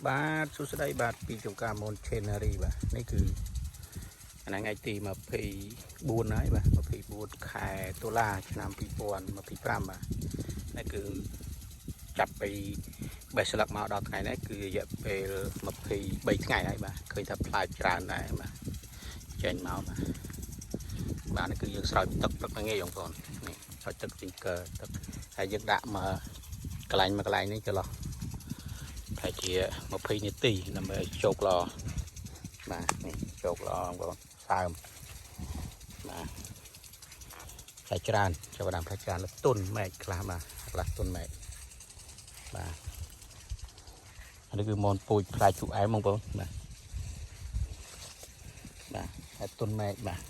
បាទសួស្តីបាទពីចំការមនឆេណារីបាទនេះគឺអាថ្ងៃទី24ហើយបាទ24ខែតុលាឆ្នាំ2025បាទនេះគឺចាប់ពីបេះស្លឹកមកដល់ថ្ងៃនេះគឺរយៈពេល23ថ្ងៃហើយបាទឃើញថាផ្លែច្រើនដែរបាទចេញមកបាទនេះគឺយើងស្រោចទឹកព្រឹកល្ងាចបងប្អូននេះស្រោចទឹកជីងកើទឹកហើយយើងដាក់មកកន្លែងនេះចន្លោះប្រហែលជា20នាទីដើម្បីឲ្យជោគល្អបាទនេះជោគល្អបងប្អូនសើមបាទផ្លែច្រើនចាប់ផ្ដើមផ្លែច្រើនទុនម៉ែកខ្លះបាទខ្លះទុនម៉ែកបាទនេះគឺមនពូជផ្លែជូអែមបងប្អូនបាទហើយទុនម៉ែកបាទ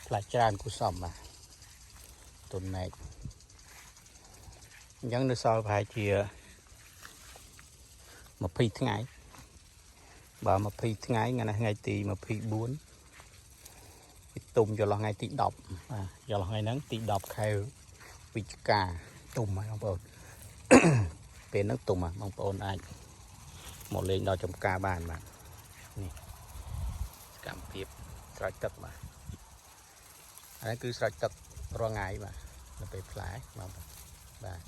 ផ្លែច្រើនគូសំបាទទុនម៉ែកអញ្ចឹងនៅសល់ប្រហែលជា20ថ្ងៃបាទ20ថ្ងៃថ្ងៃទី24ពីទុំចន្លោះថ្ងៃទី10បាទចន្លោះថ្ងៃហ្នឹងទី10ខែវិច្ឆិកាទុំហើយបងប្អូន ពេលហ្នឹងទុំបងប្អូនអាចមកលេងដល់ចំការបានបាទនេះសកម្មភាពស្រោចទឹកបាទអានេះគឺស្រោចទឹករាល់ថ្ងៃបាទនៅពេលផ្លែបាទ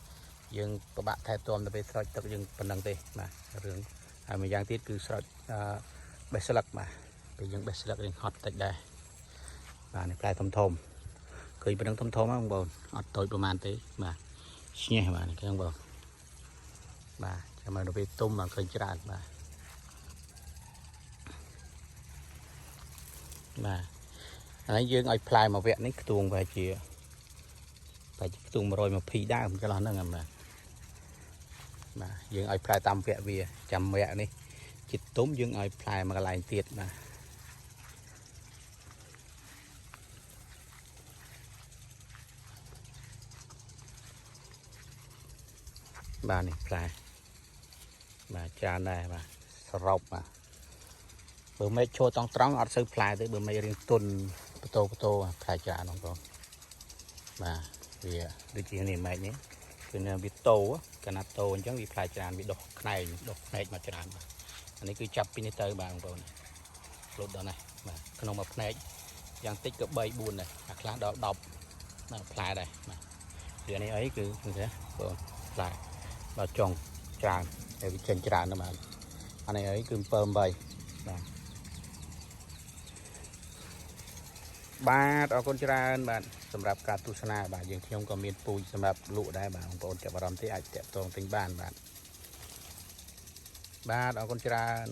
យើងពិបាកថែទាំទៅពេលស្រោចទឹកយើងប៉ុណ្ណឹងទេបាទរឿងហើយមួយយ៉ាងទៀតគឺស្រោចបេះស្លឹកបាទពេលយើងបេះស្លឹកយើងហត់តិចដែរបាទនេះផ្លែធំឃើញប៉ុណ្ណឹងធំបងប្អូនអត់តូចប្រហែលទេបាទឈ្នះបាទនេះចឹងបងបាទចាំមកទៅពេលទុំមកឃើញច្រើនបាទហើយយើងឲ្យផ្លែមួយវគ្គនេះខ្ទង់ប្រហែលជាខ្ទង់120ដើមចន្លោះហ្នឹងបាទយើងឲ្យផ្លែតាមវគ្គវាចាំវគ្គនេះជិតទុំយើងឲ្យផ្លែមួយកន្លែងទៀតបាទនេះផ្លែបាទច្រើនដែរបាទសរុបបាទបើមេឃឈរត្រង់អត់សូវផ្លែទេបើមេឃរៀងទុនបតោផ្លែច្រើនបងប្អូនបាទវាដូចជានេះមេឃនេះគឺនៅវាតោកាលណាតោអញ្ចឹងវាផ្លែច្រើនវាដុះផ្នែកមកច្រើនបាទអានេះគឺចាប់ពីនេះទៅបាទបងប្អូនលូតដល់នេះបាទក្នុងមួយផ្នែកយ៉ាងតិចក៏3 4ដែរអាខ្លះដល់10ផ្លែដែរបាទវានេះអីគឺឃើញទេបងផ្លែដល់ចុងច្រើនហើយវាចេញច្រើនណាស់បាទអានេះអីគឺ7 8បាទអរគុណច្រើនបាទសម្រាប់ការទស្សនាបាទយើងខ្ញុំក៏មានពូជសម្រាប់លក់ដែរបាទបងប្អូនចាប់អារម្មណ៍ទេអាចតាក់ទងទិញបានបាទអរគុណច្រើន